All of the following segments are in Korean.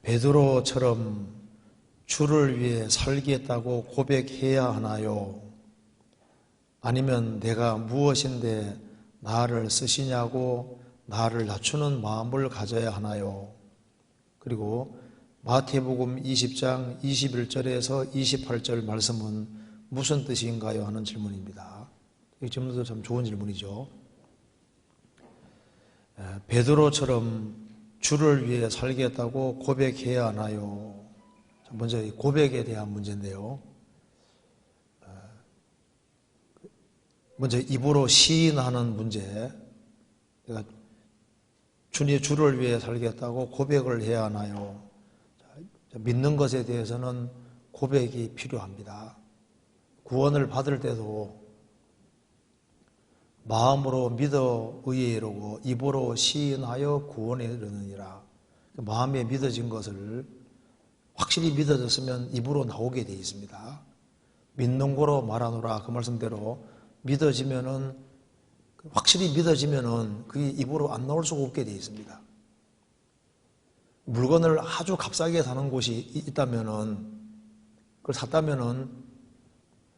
베드로처럼 주를 위해 살겠다고 고백해야 하나요? 아니면 내가 무엇인데 나를 쓰시냐고 나를 낮추는 마음을 가져야 하나요? 그리고 마태복음 20장 21절에서 28절 말씀은 무슨 뜻인가요? 하는 질문입니다. 이 질문도 참 좋은 질문이죠. 베드로처럼 주를 위해 살겠다고 고백해야 하나요? 먼저 이 고백에 대한 문제인데요. 먼저 입으로 시인하는 문제. 내가 주를 위해 살겠다고 고백을 해야 하나요? 믿는 것에 대해서는 고백이 필요합니다. 구원을 받을 때도 마음으로 믿어 의에 이르고 입으로 시인하여 구원에 이르느니라. 마음에 믿어진 것을 확실히 믿어졌으면 입으로 나오게 되어 있습니다. 믿는 거로 말하노라. 그 말씀대로 믿어지면은, 확실히 믿어지면은 그게 입으로 안 나올 수가 없게 되어 있습니다. 물건을 아주 값싸게 사는 곳이 있다면은, 그걸 샀다면은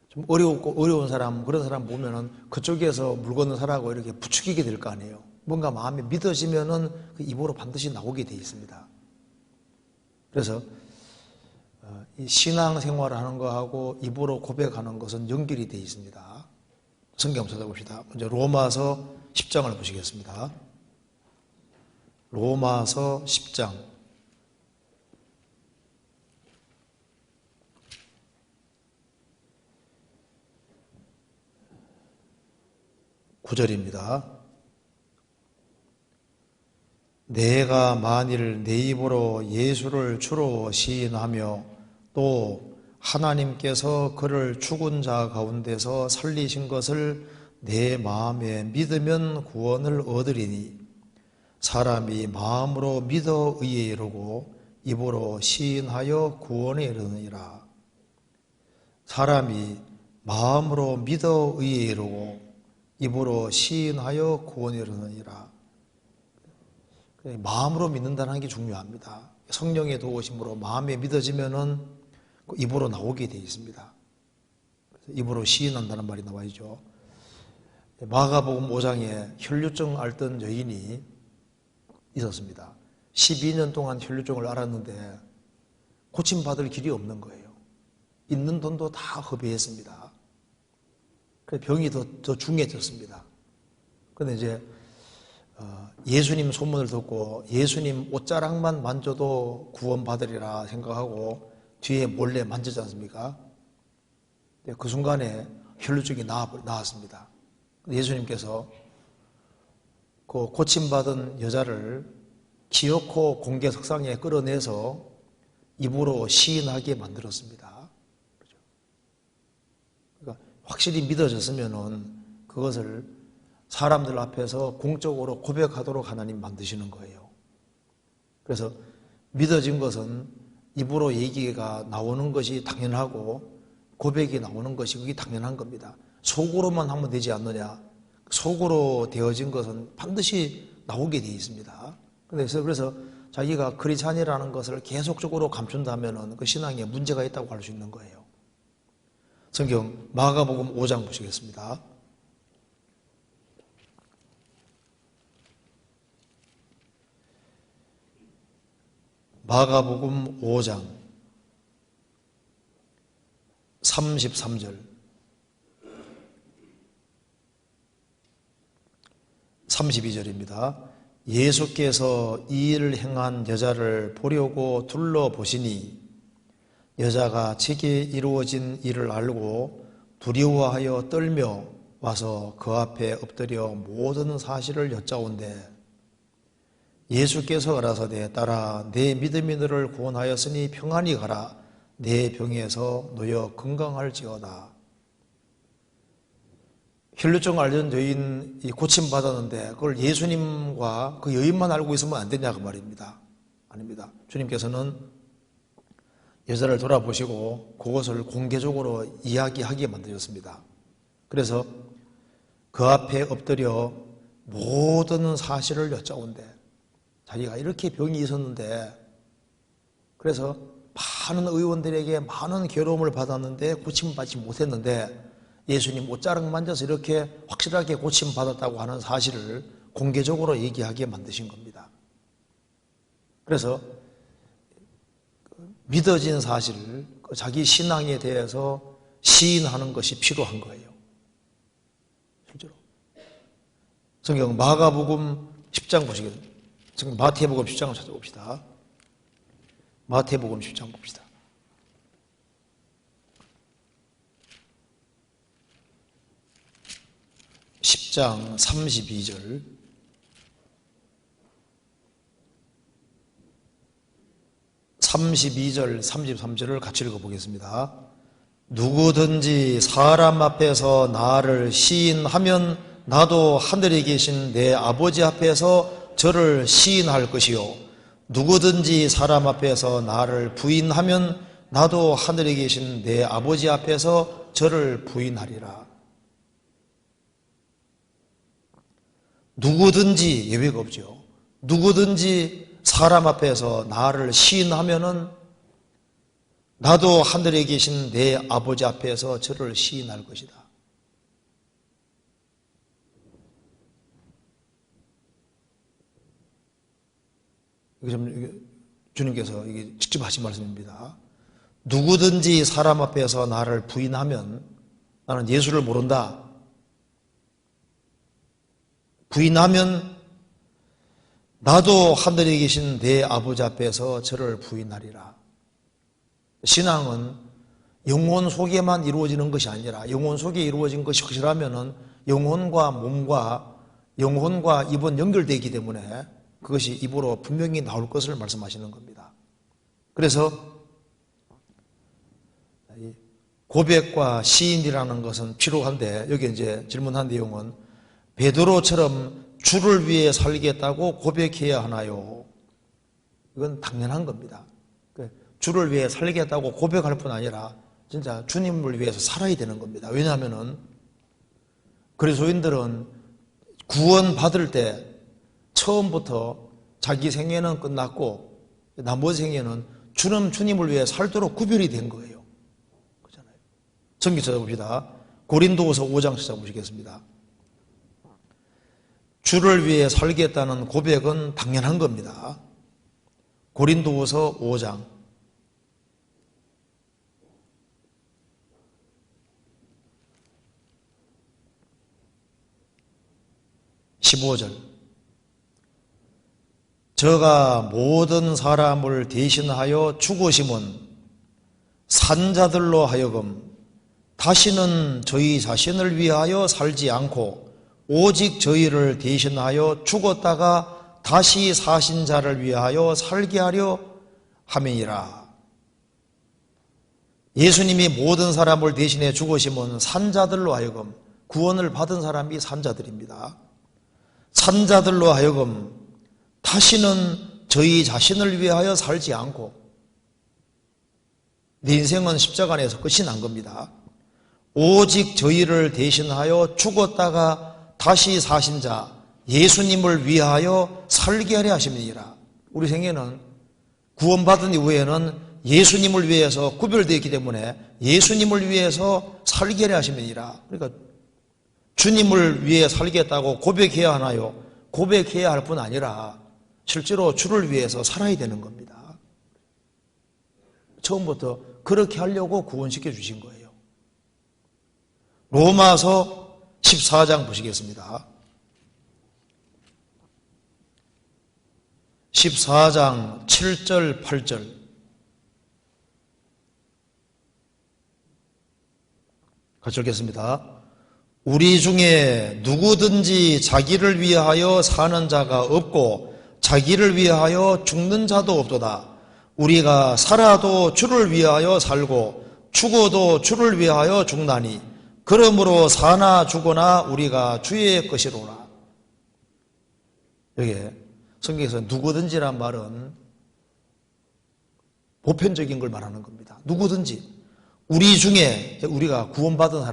좀 어려운 사람, 그런 사람 보면은 그쪽에서 물건을 사라고 이렇게 부추기게 될 거 아니에요. 뭔가 마음에 믿어지면은 그 입으로 반드시 나오게 되어 있습니다. 그래서 이 신앙생활을 하는 거하고 입으로 고백하는 것은 연결이 되어 있습니다. 성경 찾아봅시다. 먼저 로마서 10장을 보시겠습니다. 로마서 10장 9절입니다. 내가 만일 내 입으로 예수를 주로 시인하며 또 하나님께서 그를 죽은 자 가운데서 살리신 것을 내 마음에 믿으면 구원을 얻으리니 사람이 마음으로 믿어 의에 이르고 입으로 시인하여 구원에 이르느니라. 사람이 마음으로 믿어 의에 이르고 입으로 시인하여 구원에 이르느니라. 마음으로 믿는다는 게 중요합니다. 성령의 도우심으로 마음에 믿어지면은 입으로 나오게 되어 있습니다. 입으로 시인한다는 말이 나와 있죠. 마가복음 5장에 혈류증 앓던 여인이 있었습니다. 12년 동안 혈류증을 앓았는데 고침받을 길이 없는 거예요. 있는 돈도 다 허비했습니다. 그래서 병이 더 중해졌습니다. 그런데 이제 예수님 소문을 듣고 예수님 옷자락만 만져도 구원받으리라 생각하고 뒤에 몰래 만지지 않습니까? 그 순간에 혈류증이 나았습니다. 예수님께서 그 고침받은 여자를 기어코 공개석상에 끌어내서 입으로 시인하게 만들었습니다. 그러니까 확실히 믿어졌으면은 그것을 사람들 앞에서 공적으로 고백하도록 하나님 만드시는 거예요. 그래서 믿어진 것은 입으로 얘기가 나오는 것이 당연하고 고백이 나오는 것이 그게 당연한 겁니다. 속으로만 하면 되지 않느냐. 속으로 되어진 것은 반드시 나오게 되어 있습니다. 그래서 자기가 크리스찬이라는 것을 계속적으로 감춘다면 그 신앙에 문제가 있다고 할 수 있는 거예요. 성경 마가복음 5장 보시겠습니다. 마가복음 5장 33절 32절입니다. 예수께서 이 일을 행한 여자를 보려고 둘러보시니 여자가 제게 이루어진 일을 알고 두려워하여 떨며 와서 그 앞에 엎드려 모든 사실을 여짜온대 예수께서 가라사대 딸아 내 믿음이 너를 구원하였으니 평안히 가라 내 병에서 놓여 건강할지어다. 혈류증 앓는 여인이 고침받았는데 그걸 예수님과 그 여인만 알고 있으면 안 되냐 그 말입니다. 아닙니다. 주님께서는 여자를 돌아보시고 그것을 공개적으로 이야기하게 만드셨습니다. 그래서 그 앞에 엎드려 모든 사실을 여짜온대. 자기가 이렇게 병이 있었는데 그래서 많은 의원들에게 많은 괴로움을 받았는데 고침받지 못했는데 예수님 옷자락 만져서 이렇게 확실하게 고침받았다고 하는 사실을 공개적으로 얘기하게 만드신 겁니다. 그래서 믿어진 사실을 자기 신앙에 대해서 시인하는 것이 필요한 거예요. 실제로. 성경 마가복음 10장 보시겠습니다. 지금 마태복음 10장을 찾아봅시다. 마태복음 10장 봅시다. 10장 32절. (32절) 33절을 같이 읽어보겠습니다. 누구든지 사람 앞에서 나를 시인하면 나도 하늘에 계신 내 아버지 앞에서 저를 시인할 것이요 누구든지 사람 앞에서 나를 부인하면 나도 하늘에 계신 내 아버지 앞에서 저를 부인하리라. 누구든지 예외가 없죠. 누구든지 사람 앞에서 나를 시인하면은 나도 하늘에 계신 내 아버지 앞에서 저를 시인할 것이다. 이게 좀 주님께서 이게 직접 하신 말씀입니다. 누구든지 사람 앞에서 나를 부인하면 나는 예수를 모른다. 부인하면 나도 하늘에 계신 내 아버지 앞에서 저를 부인하리라. 신앙은 영혼 속에만 이루어지는 것이 아니라 영혼 속에 이루어진 것이 확실하면은 영혼과 몸과 영혼과 입은 연결되기 때문에 그것이 입으로 분명히 나올 것을 말씀하시는 겁니다. 그래서 고백과 시인이라는 것은 필요한데 여기 이제 질문한 내용은 베드로처럼 주를 위해 살겠다고 고백해야 하나요? 이건 당연한 겁니다. 주를 위해 살겠다고 고백할 뿐 아니라 진짜 주님을 위해서 살아야 되는 겁니다. 왜냐하면은 그리스도인들은 구원받을 때 처음부터 자기 생애는 끝났고 나머지 생애는 주님을 위해 살도록 구별이 된 거예요. 그렇잖아요. 성경 찾아봅시다. 고린도후서 5장 찾아보시겠습니다. 주를 위해 살겠다는 고백은 당연한 겁니다. 고린도후서 5장 15절. 저가 모든 사람을 대신하여 죽으심은 산자들로 하여금 다시는 저희 자신을 위하여 살지 않고 오직 저희를 대신하여 죽었다가 다시 사신 자를 위하여 살게 하려 함이니라. 예수님이 모든 사람을 대신해 죽으심은 산자들로 하여금, 구원을 받은 사람이 산자들입니다. 산자들로 하여금 다시는 저희 자신을 위하여 살지 않고, 내 인생은 십자가 안에서 끝이 난 겁니다. 오직 저희를 대신하여 죽었다가 다시 사신 자 예수님을 위하여 살게 하려 하심이니라. 우리 생애는 구원받은 이후에는 예수님을 위해서 구별되어 있기 때문에 예수님을 위해서 살게 하려 하심이니라. 그러니까 주님을 위해 살겠다고 고백해야 하나요? 고백해야 할 뿐 아니라 실제로 주를 위해서 살아야 되는 겁니다. 처음부터 그렇게 하려고 구원시켜 주신 거예요. 로마서 14장 보시겠습니다. 14장 7절 8절 같이 읽겠습니다. 우리 중에 누구든지 자기를 위하여 사는 자가 없고 자기를 위하여 죽는 자도 없도다. 우리가 살아도 주를 위하여 살고 죽어도 주를 위하여 죽나니 그러므로 사나 죽거나 우리가 주의 것이로라. 여기에 성경에서 누구든지란 말은 보편적인 걸 말하는 겁니다. 누구든지 우리 중에, 우리가 구원받은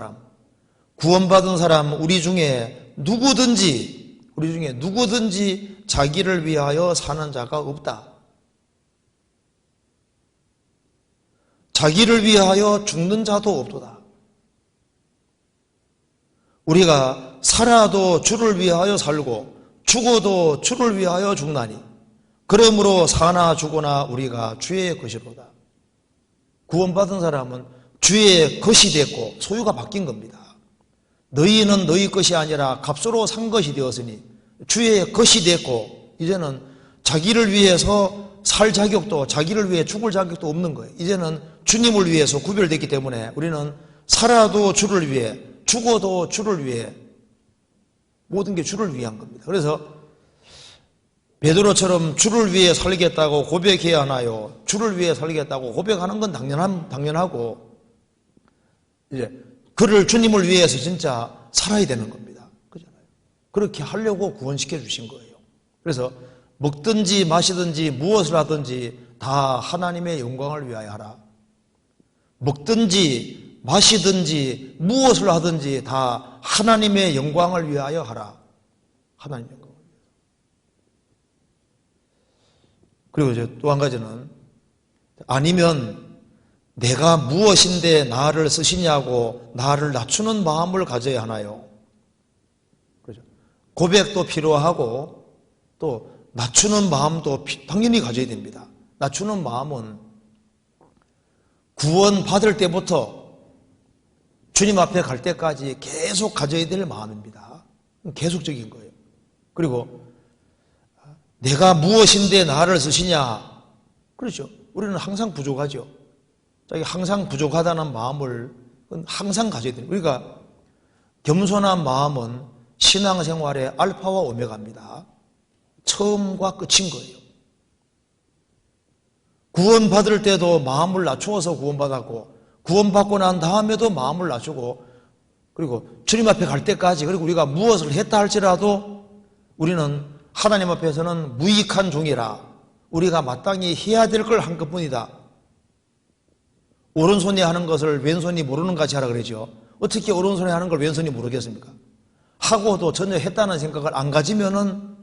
사람 우리 중에 누구든지, 우리 중에 누구든지 자기를 위하여 사는 자가 없다. 자기를 위하여 죽는 자도 없도다. 우리가 살아도 주를 위하여 살고 죽어도 주를 위하여 죽나니 그러므로 사나 죽으나 우리가 주의 것이로다. 구원받은 사람은 주의 것이 됐고 소유가 바뀐 겁니다. 너희는 너희 것이 아니라 값으로 산 것이 되었으니 주의 것이 됐고 이제는 자기를 위해서 살 자격도 자기를 위해 죽을 자격도 없는 거예요. 이제는 주님을 위해서 구별됐기 때문에 우리는 살아도 주를 위해 죽어도 주를 위해 모든 게 주를 위한 겁니다. 그래서 베드로처럼 주를 위해 살겠다고 고백해야 하나요? 주를 위해 살겠다고 고백하는 건 당연하고 이제 그를 주님을 위해서 진짜 살아야 되는 겁니다. 그렇잖아요. 그렇게 하려고 구원시켜 주신 거예요. 그래서 먹든지 마시든지 무엇을 하든지 다 하나님의 영광을 위하여 하라. 먹든지 마시든지 무엇을 하든지 다 하나님의 영광을 위하여 하라. 하나님의 영광을 위하여. 그리고 이제 또 한 가지는 아니면 내가 무엇인데 나를 쓰시냐고 나를 낮추는 마음을 가져야 하나요? 그렇죠. 고백도 필요하고 또 낮추는 마음도 당연히 가져야 됩니다. 낮추는 마음은 구원 받을 때부터 주님 앞에 갈 때까지 계속 가져야 될 마음입니다. 계속적인 거예요. 그리고 내가 무엇인데 나를 쓰시냐? 그렇죠. 우리는 항상 부족하죠. 자기 항상 부족하다는 마음을 항상 가져야 돼요. 우리가 겸손한 마음은 신앙생활의 알파와 오메가입니다. 처음과 끝인 거예요. 구원받을 때도 마음을 낮추어서 구원받았고 구원받고 난 다음에도 마음을 낮추고 그리고 주님 앞에 갈 때까지 그리고 우리가 무엇을 했다 할지라도 우리는 하나님 앞에서는 무익한 종이라 우리가 마땅히 해야 될 걸 한 것뿐이다. 오른손이 하는 것을 왼손이 모르는 같이 하라 그러죠. 어떻게 오른손이 하는 걸 왼손이 모르겠습니까? 하고도 전혀 했다는 생각을 안 가지면은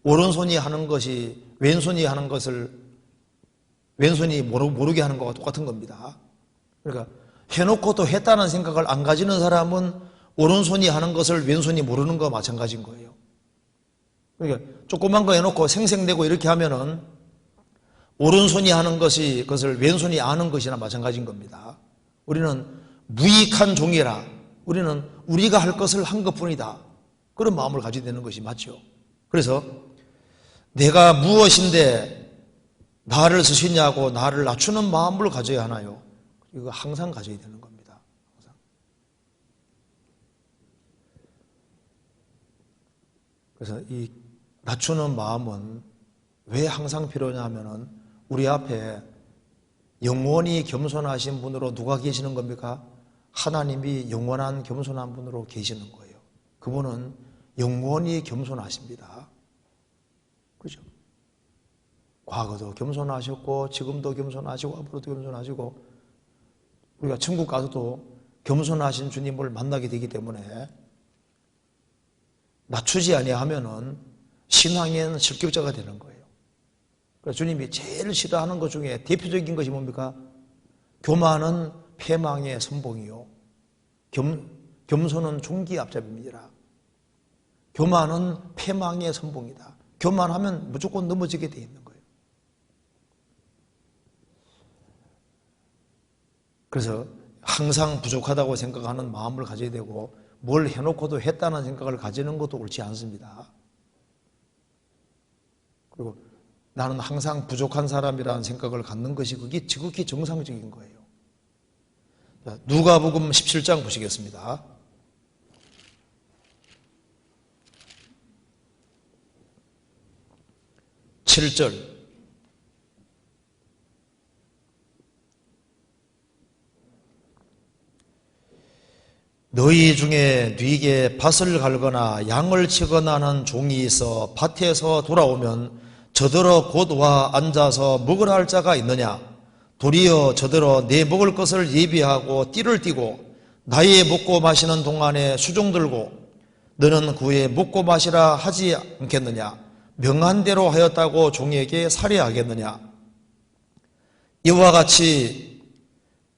오른손이 하는 것이 왼손이 하는 것을 왼손이 모르게 하는 것과 똑같은 겁니다. 그러니까 해놓고도 했다는 생각을 안 가지는 사람은 오른손이 하는 것을 왼손이 모르는 것과 마찬가지인 거예요. 그러니까 조그만 거 해놓고 생색내고 이렇게 하면은 오른손이 하는 것이 그것을 왼손이 아는 것이나 마찬가지인 겁니다. 우리는 무익한 종이라 우리는 우리가 할 것을 한 것뿐이다. 그런 마음을 가지게 되는 것이 맞죠. 그래서 내가 무엇인데 나를 쓰시냐고 나를 낮추는 마음을 가져야 하나요? 이거 항상 가져야 되는 겁니다. 항상. 그래서 이 낮추는 마음은 왜 항상 필요냐 하면은 우리 앞에 영원히 겸손하신 분으로 누가 계시는 겁니까? 하나님이 영원한 겸손한 분으로 계시는 거예요. 그분은 영원히 겸손하십니다. 그죠? 과거도 겸손하셨고 지금도 겸손하시고 앞으로도 겸손하시고 우리가 천국 가서도 겸손하신 주님을 만나게 되기 때문에 낮추지 아니하면은 신앙에는 실격자가 되는 거예요. 그래서 주님이 제일 싫어하는 것 중에 대표적인 것이 뭡니까? 교만은 패망의 선봉이요 겸손은 종기의 앞잡이니라. 교만은 패망의 선봉이다. 교만하면 무조건 넘어지게 돼 있는 거예요. 그래서 항상 부족하다고 생각하는 마음을 가져야 되고 뭘 해놓고도 했다는 생각을 가지는 것도 옳지 않습니다. 그리고 나는 항상 부족한 사람이라는 생각을 갖는 것이 그게 지극히 정상적인 거예요. 누가복음 17장 보시겠습니다. 7절 너희 중에 네게 밭을 갈거나 양을 치거나 하는 종이 있어 밭에서 돌아오면 저더러 곧 와 앉아서 먹으라 할 자가 있느냐? 도리어 저더러 내 먹을 것을 예비하고 띠를 띠고 나의 먹고 마시는 동안에 수종 들고 너는 그의 먹고 마시라 하지 않겠느냐? 명한 대로 하였다고 종에게 살해하겠느냐? 이와 같이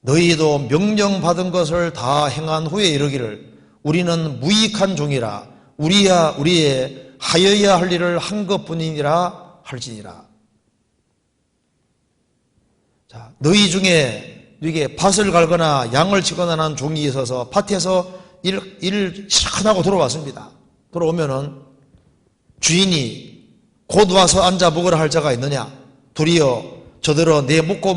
너희도 명령받은 것을 다 행한 후에 이르기를 우리는 무익한 종이라 우리야 우리의 하여야 할 일을 한 것뿐이니라 할지니라. 자, 너희 중에 이게 밭을 갈거나 양을 치거나 하는 종이 있어서 밭에서 일을 시작하고 돌아왔습니다. 돌아오면은 주인이 곧 와서 앉아 먹으라 할 자가 있느냐? 도리어 저들어 내 먹고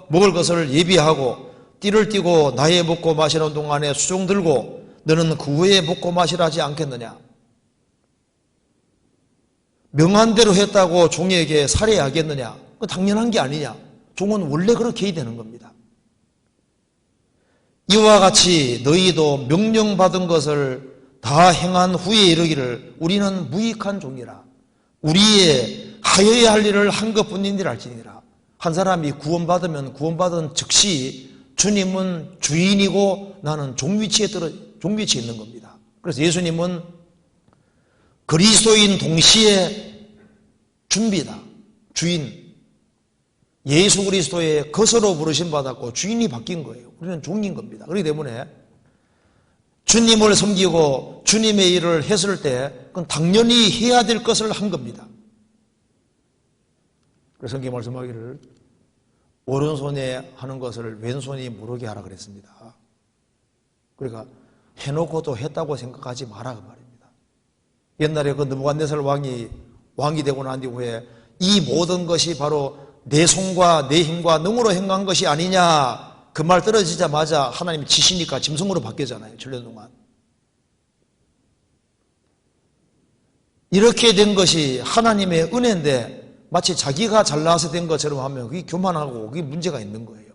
먹을 것을 예비하고 띠를 띠고 나의 먹고 마시는 동안에 수종 들고 너는 그 후에 먹고 마시라 하지 않겠느냐? 명한 대로 했다고 종에게 살해하겠느냐? 그 당연한 게 아니냐? 종은 원래 그렇게 해야 되는 겁니다. 이와 같이 너희도 명령받은 것을 다 행한 후에 이르기를 우리는 무익한 종이라 우리의 하여야 할 일을 한 것뿐이니라 할지니라. 한 사람이 구원받으면 구원받은 즉시 주님은 주인이고 나는 종위치에 있는 겁니다. 그래서 예수님은 그리스도인 동시에 주입니다. 주인. 예수 그리스도의 것으로 부르심 받았고 주인이 바뀐 거예요. 우리는 종인 겁니다. 그렇기 때문에 주님을 섬기고 주님의 일을 했을 때 그건 당연히 해야 될 것을 한 겁니다. 그래서 성경 말씀하기를 오른손에 하는 것을 왼손이 모르게 하라 그랬습니다. 그러니까 해놓고도 했다고 생각하지 마라 그 말입니다. 옛날에 그 느부갓네살 왕이 되고 난 이후에 이 모든 것이 바로 내 손과 내 힘과 능으로 행한 것이 아니냐 그 말 떨어지자마자 하나님이 지시니까 짐승으로 바뀌잖아요. 7년 동안. 이렇게 된 것이 하나님의 은혜인데 마치 자기가 잘나서 된 것처럼 하면 그게 교만하고 그게 문제가 있는 거예요.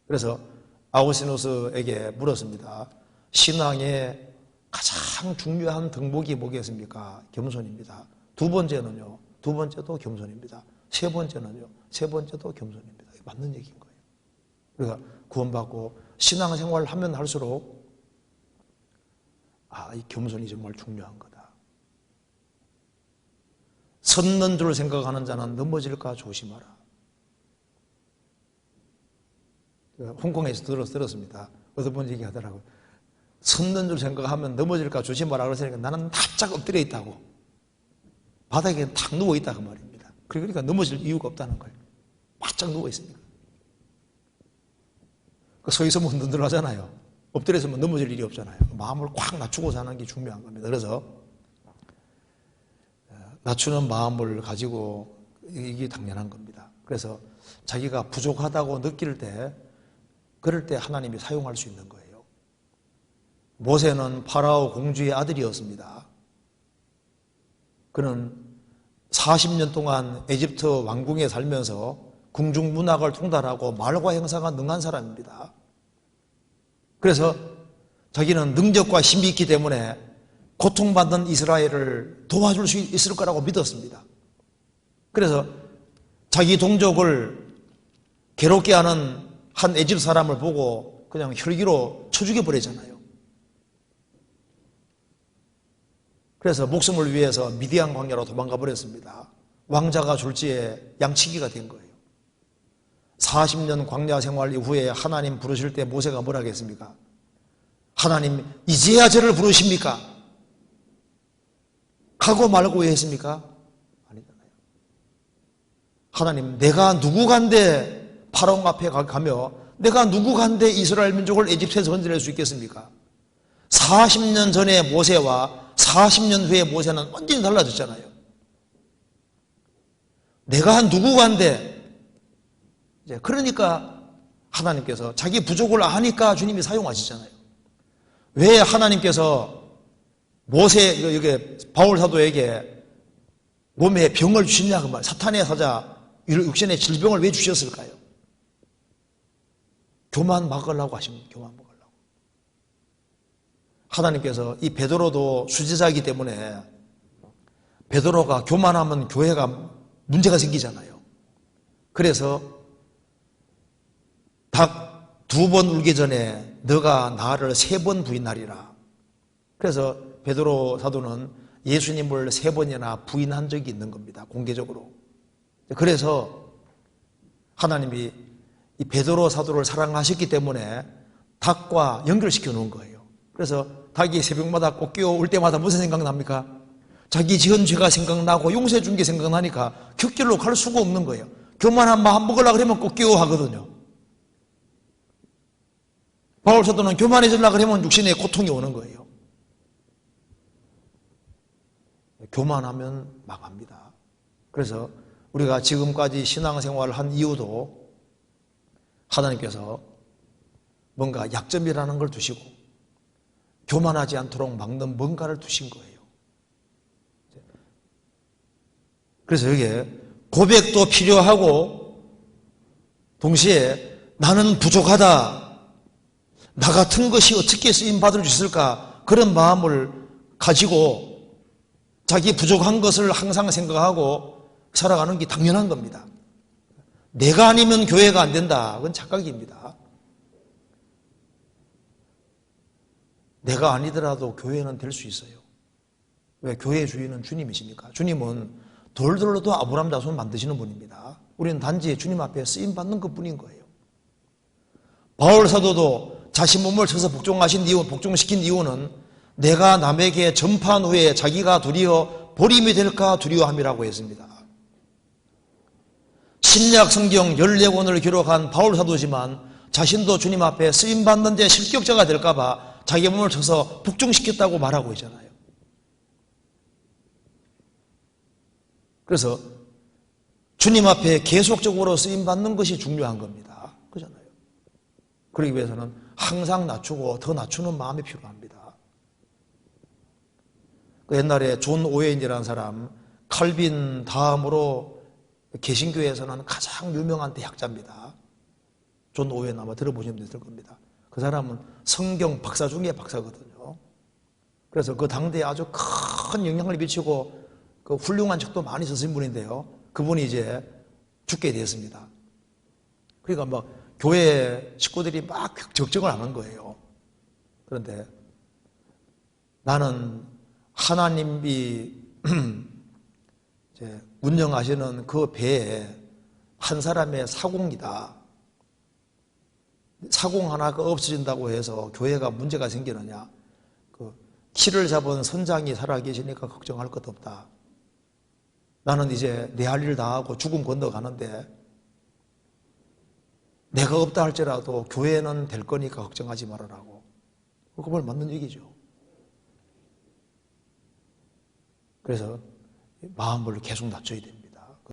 그래서 아우구스티누스에게 물었습니다. 신앙의 가장 중요한 덕목이 뭐겠습니까? 겸손입니다. 두 번째는요. 두 번째도 겸손입니다. 세 번째는요. 세 번째도 겸손입니다. 이게 맞는 얘기인 거예요. 그러니까 구원받고 신앙생활을 하면 할수록 이 겸손이 정말 중요한 거다. 섰는 줄 생각하는 자는 넘어질까 조심하라. 홍콩에서 들었습니다. 어떤 분 얘기하더라고요. 섰는 줄 생각하면 넘어질까 조심하라 그랬으니까 나는 납작 엎드려 있다고. 바닥에 탁 누워 있다 그 말입니다. 그러니까 넘어질 이유가 없다는 거예요. 바짝 누워 있으니까. 서 있으면 흔들하잖아요. 엎드려 있으면 넘어질 일이 없잖아요. 마음을 꽉 낮추고 사는 게 중요한 겁니다. 그래서 낮추는 마음을 가지고 이게 당연한 겁니다. 그래서 자기가 부족하다고 느낄 때 그럴 때 하나님이 사용할 수 있는 거예요. 모세는 파라오 공주의 아들이었습니다. 그는 40년 동안 에집트 왕궁에 살면서 궁중 문학을 통달하고 말과 행사가 능한 사람입니다. 그래서 자기는 능력과 힘이 있기 때문에 고통받는 이스라엘을 도와줄 수 있을 거라고 믿었습니다. 그래서 자기 동족을 괴롭게 하는 한 에집트 사람을 보고 그냥 혈기로 쳐 죽여버리잖아요. 그래서 목숨을 위해서 미디안 광야로 도망가 버렸습니다. 왕자가 졸지에 양치기가 된 거예요. 40년 광야 생활 이후에 하나님 부르실 때 모세가 뭐라 하겠습니까? 하나님 이제야 저를 부르십니까? 가고 말고 왜 했습니까? 아니잖아요. 하나님 내가 누구간데 파라오 앞에 가며 내가 누구간데 이스라엘 민족을 에집트에서 건져낼 수 있겠습니까? 40년 전에 모세와 40년 후에 모세는 완전히 달라졌잖아요. 내가 누구간데 이제 그러니까 하나님께서 자기 부족을 아니까 주님이 사용하시잖아요. 왜 하나님께서 여기 바울 사도에게 몸에 병을 주시냐 그 말. 사탄의 사자 육신의 질병을 왜 주셨을까요? 교만 막으려고 하십니다. 교만 막으려고. 하나님께서 이 베드로도 수제자이기 때문에 베드로가 교만하면 교회가 문제가 생기잖아요. 그래서 닭 2번 울기 전에 너가 나를 3번 부인하리라. 그래서 베드로 사도는 예수님을 3번이나 부인한 적이 있는 겁니다. 공개적으로. 그래서 하나님이 이 베드로 사도를 사랑하셨기 때문에 닭과 연결시켜 놓은 거예요. 그래서 닭이 새벽마다 꼭 깨어올 때마다 무슨 생각납니까? 자기 지은 죄가 생각나고 용서해 준 게 생각나니까 격결로 갈 수가 없는 거예요. 교만한 마음 먹으려고 그러면 꼭 깨어 하거든요. 바울 사도는 교만해지려고 그러면 육신에 고통이 오는 거예요. 교만하면 망합니다. 그래서 우리가 지금까지 신앙생활을 한 이유도 하나님께서 뭔가 약점이라는 걸 두시고 교만하지 않도록 막는 뭔가를 두신 거예요. 그래서 여기에 고백도 필요하고 동시에 나는 부족하다, 나 같은 것이 어떻게 쓰임받을 수 있을까, 그런 마음을 가지고 자기 부족한 것을 항상 생각하고 살아가는 게 당연한 겁니다. 내가 아니면 교회가 안 된다, 그건 착각입니다. 내가 아니더라도 교회는 될 수 있어요. 왜? 교회의 주인은 주님이시니까. 주님은 돌들로도 아브라함 자손 만드시는 분입니다. 우리는 단지 주님 앞에 쓰임받는 것뿐인 거예요. 바울 사도도 자신 몸을 쳐서 복종시킨 이유는 내가 남에게 전파한 후에 자기가 도리어 보림이 될까 두려워함이라고 했습니다. 신약 성경 14권을 기록한 바울 사도지만 자신도 주님 앞에 쓰임받는 데 실격자가 될까 봐 자기 몸을 쳐서 복종시켰다고 말하고 있잖아요. 그래서 주님 앞에 계속적으로 쓰임받는 것이 중요한 겁니다. 그렇잖아요. 그러기 위해서는 항상 낮추고 더 낮추는 마음이 필요합니다. 그 옛날에 존 오웬이라는 사람, 칼빈 다음으로 개신교에서는 가장 유명한 대학자입니다. 존 오웬 아마 들어보시면 됐을 겁니다. 그 사람은 성경 박사 중에 박사거든요. 그래서 그 당대에 아주 큰 영향을 미치고 그 훌륭한 책도 많이 쓰신 분인데요. 그분이 이제 죽게 되었습니다. 그러니까 막 교회 식구들이 막 적정을 하는 거예요. 그런데 나는 하나님이 이제 운영하시는 그 배에 한 사람의 사공이다. 사공 하나가 없어진다고 해서 교회가 문제가 생기느냐. 그 키를 잡은 선장이 살아계시니까 걱정할 것 없다. 나는 이제 내 할 일 다 하고 죽음 건너가는데 내가 없다 할지라도 교회는 될 거니까 걱정하지 말아라고. 그걸 맞는 얘기죠. 그래서 마음을 계속 낮춰야 됩니다.